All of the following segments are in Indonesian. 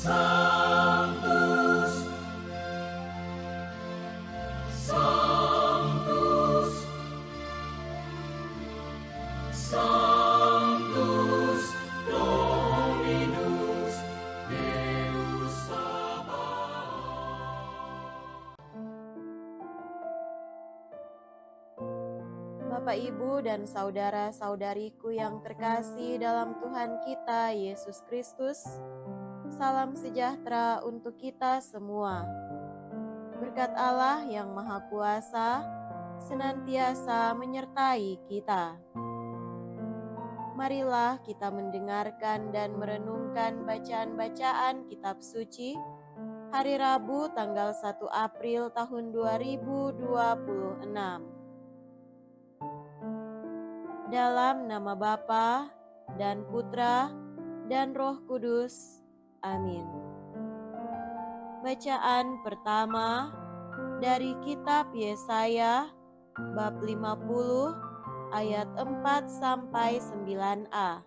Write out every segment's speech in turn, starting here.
Sanctus, Sanctus, Sanctus Dominus Deus Sabaoth. Bapak, Ibu, dan saudara-saudariku yang terkasih dalam Tuhan kita Yesus Kristus, salam sejahtera untuk kita semua. Berkat Allah yang Maha Kuasa senantiasa menyertai kita. Marilah kita mendengarkan dan merenungkan bacaan-bacaan kitab suci hari Rabu tanggal 1 April tahun 2026. Dalam nama Bapa dan Putra dan Roh Kudus. Amin. Bacaan pertama dari kitab Yesaya bab 50 ayat 4 sampai 9a.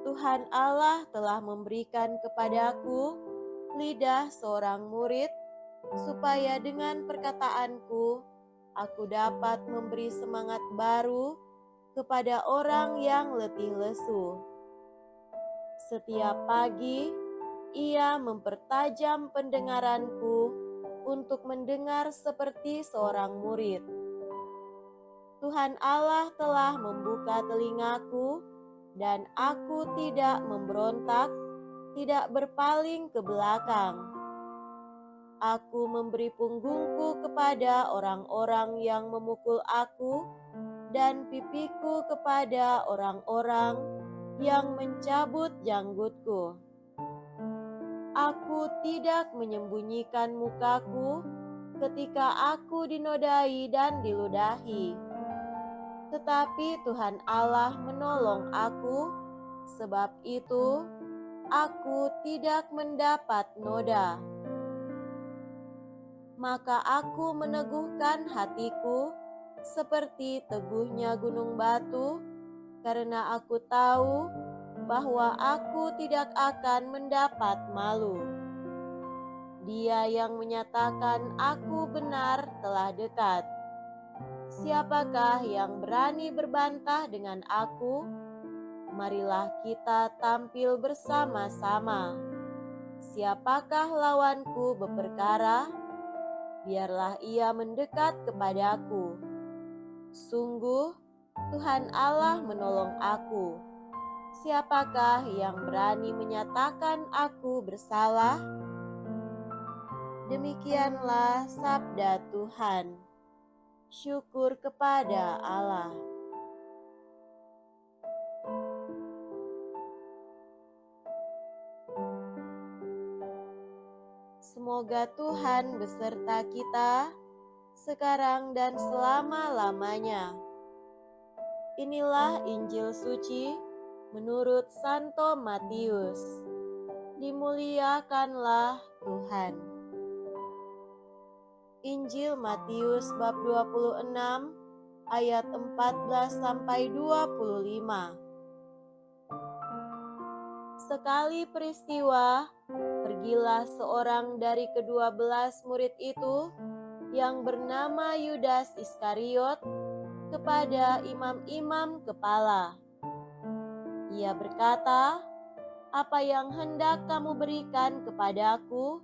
Tuhan Allah telah memberikan kepadaku lidah seorang murid, supaya dengan perkataanku aku dapat memberi semangat baru kepada orang yang letih lesu. Setiap pagi ia mempertajam pendengaranku untuk mendengar seperti seorang murid. Tuhan Allah telah membuka telingaku, dan aku tidak memberontak, tidak berpaling ke belakang. Aku memberi punggungku kepada orang-orang yang memukul aku, dan pipiku kepada orang-orang yang mencabut janggutku. Aku tidak menyembunyikan mukaku ketika aku dinodai dan diludahi. Tetapi Tuhan Allah menolong aku, sebab itu aku tidak mendapat noda. Maka aku meneguhkan hatiku seperti teguhnya gunung batu, karena aku tahu bahwa aku tidak akan mendapat malu. Dia yang menyatakan aku benar telah dekat. Siapakah yang berani berbantah dengan aku? Marilah kita tampil bersama-sama. Siapakah lawanku berperkara? Biarlah ia mendekat kepadaku. Sungguh, Tuhan Allah menolong aku. Siapakah yang berani menyatakan aku bersalah? Demikianlah sabda Tuhan. Syukur kepada Allah. Semoga Tuhan beserta kita sekarang dan selama-lamanya. Inilah Injil suci menurut Santo Matius. Dimuliakanlah Tuhan. Injil Matius bab 26 ayat 14 sampai 25. Sekali peristiwa, pergilah seorang dari ke-12 murid itu yang bernama Yudas Iskariot kepada imam-imam kepala. Ia berkata, "Apa yang hendak kamu berikan kepadaku,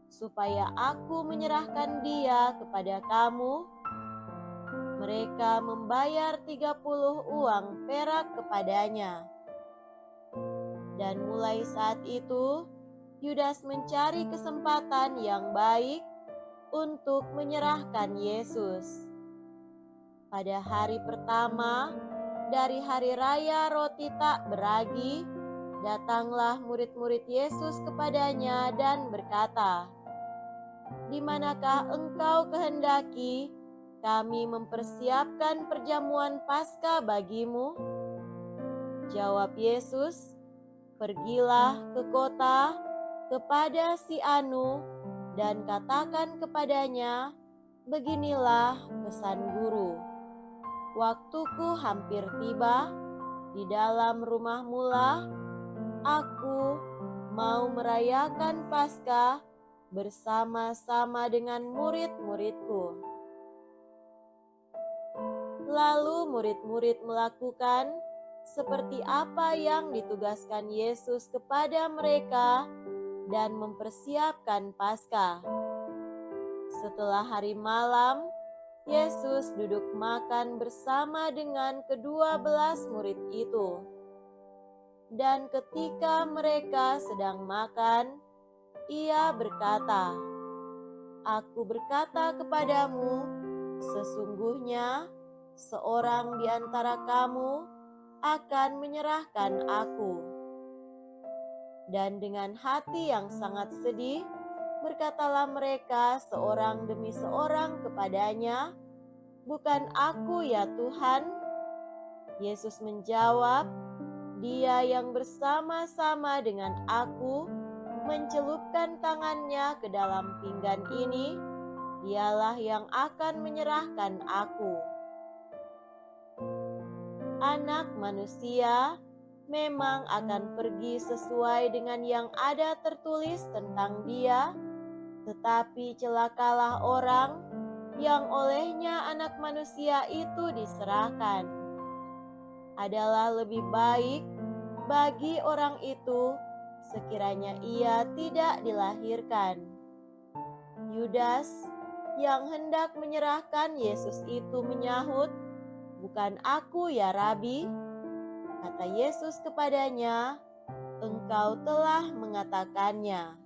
supaya aku menyerahkan dia kepada kamu?" Mereka membayar 30 uang perak kepadanya. Dan mulai saat itu, Yudas mencari kesempatan yang baik untuk menyerahkan Yesus. Pada hari pertama dari hari raya roti tak beragi, datanglah murid-murid Yesus kepadanya dan berkata, "Di manakah engkau kehendaki kami mempersiapkan perjamuan Paskah bagimu?" Jawab Yesus, "Pergilah ke kota kepada si Anu dan katakan kepadanya, beginilah pesan guru. Waktuku hampir tiba, di dalam rumahmulah Aku mau merayakan Paskah bersama-sama dengan murid-muridku. Lalu murid-murid melakukan seperti apa yang ditugaskan Yesus kepada mereka dan mempersiapkan Paskah. Setelah hari malam, Yesus duduk makan bersama dengan ke-12 murid itu. Dan ketika mereka sedang makan, Ia berkata, "Aku berkata kepadamu, sesungguhnya seorang di antara kamu akan menyerahkan Aku." Dan dengan hati yang sangat sedih, berkatalah mereka seorang demi seorang kepadanya, "Bukan Aku ya Tuhan?" Yesus menjawab, "Dia yang bersama-sama dengan Aku mencelupkan tangannya ke dalam pinggan ini, dialah yang akan menyerahkan Aku. Anak manusia memang akan pergi sesuai dengan yang ada tertulis tentang Dia, tetapi celakalah orang yang olehnya Anak Manusia itu diserahkan. Adalah lebih baik bagi orang itu sekiranya ia tidak dilahirkan." Yudas yang hendak menyerahkan Yesus itu menyahut, "Bukan Aku ya Rabi?" Kata Yesus kepadanya, "Engkau telah mengatakannya."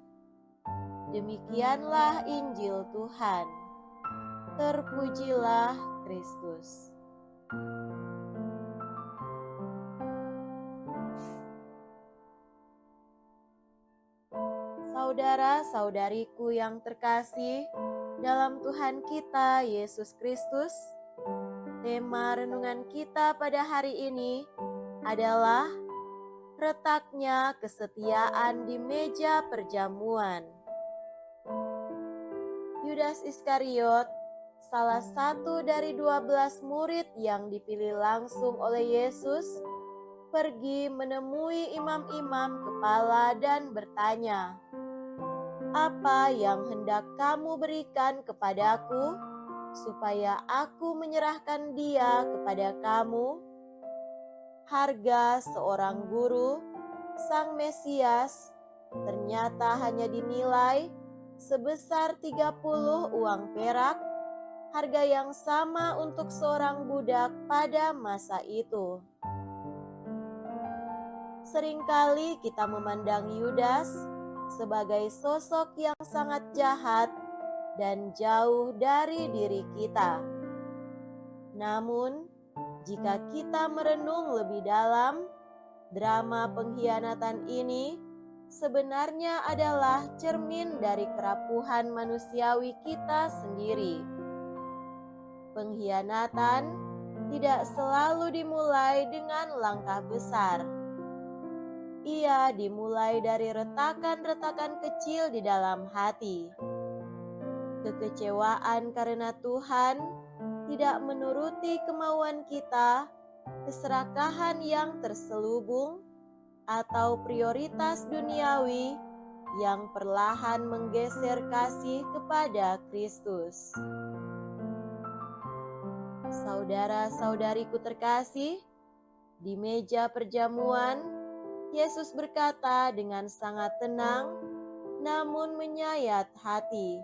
Demikianlah Injil Tuhan. Terpujilah Kristus. Saudara-saudariku yang terkasih dalam Tuhan kita Yesus Kristus, tema renungan kita pada hari ini adalah retaknya kesetiaan di meja perjamuan. Yudas Iskariot, salah satu dari 12 murid yang dipilih langsung oleh Yesus, pergi menemui imam-imam kepala dan bertanya, "Apa yang hendak kamu berikan kepadaku, supaya aku menyerahkan dia kepada kamu?" Harga seorang guru, Sang Mesias, ternyata hanya dinilai sebesar 30 uang perak, harga yang sama untuk seorang budak pada masa itu. Seringkali kita memandang Yudas sebagai sosok yang sangat jahat dan jauh dari diri kita. Namun, jika kita merenung lebih dalam, drama pengkhianatan ini sebenarnya adalah cermin dari kerapuhan manusiawi kita sendiri. Pengkhianatan tidak selalu dimulai dengan langkah besar. Ia dimulai dari retakan-retakan kecil di dalam hati. Kekecewaan karena Tuhan tidak menuruti kemauan kita, keserakahan yang terselubung, atau prioritas duniawi yang perlahan menggeser kasih kepada Kristus. Saudara-saudariku terkasih, di meja perjamuan, Yesus berkata dengan sangat tenang, namun menyayat hati,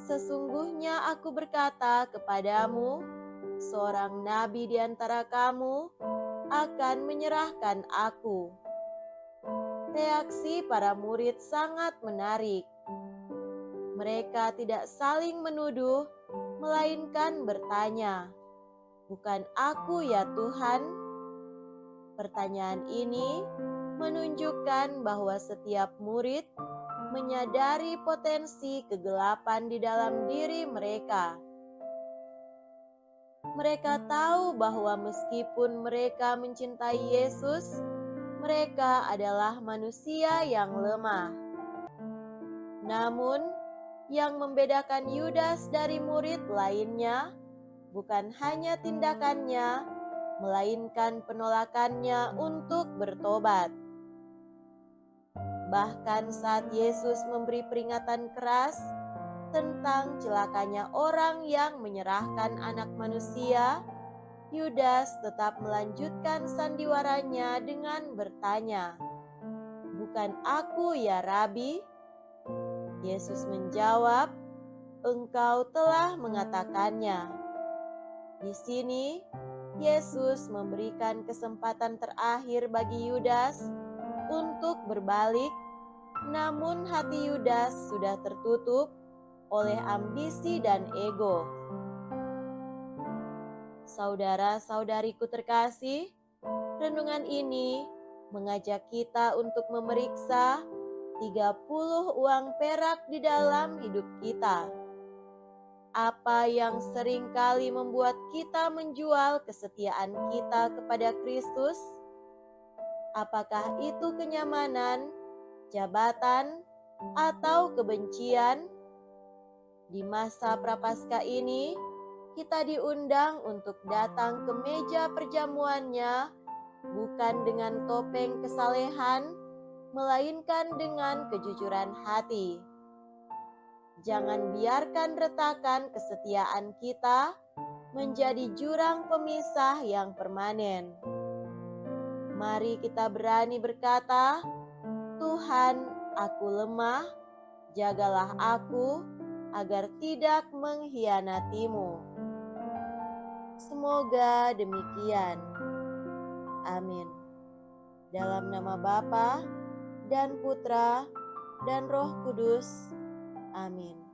"Sesungguhnya Aku berkata kepadamu, seorang nabi di antara kamu akan menyerahkan Aku." Reaksi para murid sangat menarik. Mereka tidak saling menuduh, melainkan bertanya, "Bukan Aku ya Tuhan?" Pertanyaan ini menunjukkan bahwa setiap murid menyadari potensi kegelapan di dalam diri mereka. Mereka tahu bahwa meskipun mereka mencintai Yesus, mereka adalah manusia yang lemah. Namun, yang membedakan Yudas dari murid lainnya bukan hanya tindakannya, melainkan penolakannya untuk bertobat. Bahkan saat Yesus memberi peringatan keras tentang celakanya orang yang menyerahkan Anak Manusia, Yudas tetap melanjutkan sandiwaranya dengan bertanya, "Bukan aku ya Rabi?" Yesus menjawab, "Engkau telah mengatakannya." Di sini, Yesus memberikan kesempatan terakhir bagi Yudas untuk berbalik, namun hati Yudas sudah tertutup oleh ambisi dan ego. Saudara-saudariku terkasih, renungan ini mengajak kita untuk memeriksa 30 uang perak di dalam hidup kita. Apa yang sering kali membuat kita menjual kesetiaan kita kepada Kristus? Apakah itu kenyamanan, jabatan, atau kebencian? Di masa Prapaskah ini, kita diundang untuk datang ke meja perjamuannya bukan dengan topeng kesalehan, melainkan dengan kejujuran hati. Jangan biarkan retakan kesetiaan kita menjadi jurang pemisah yang permanen. Mari kita berani berkata, "Tuhan, aku lemah, jagalah aku agar tidak mengkhianati-Mu." Semoga demikian. Amin. Dalam nama Bapa dan Putra dan Roh Kudus. Amin.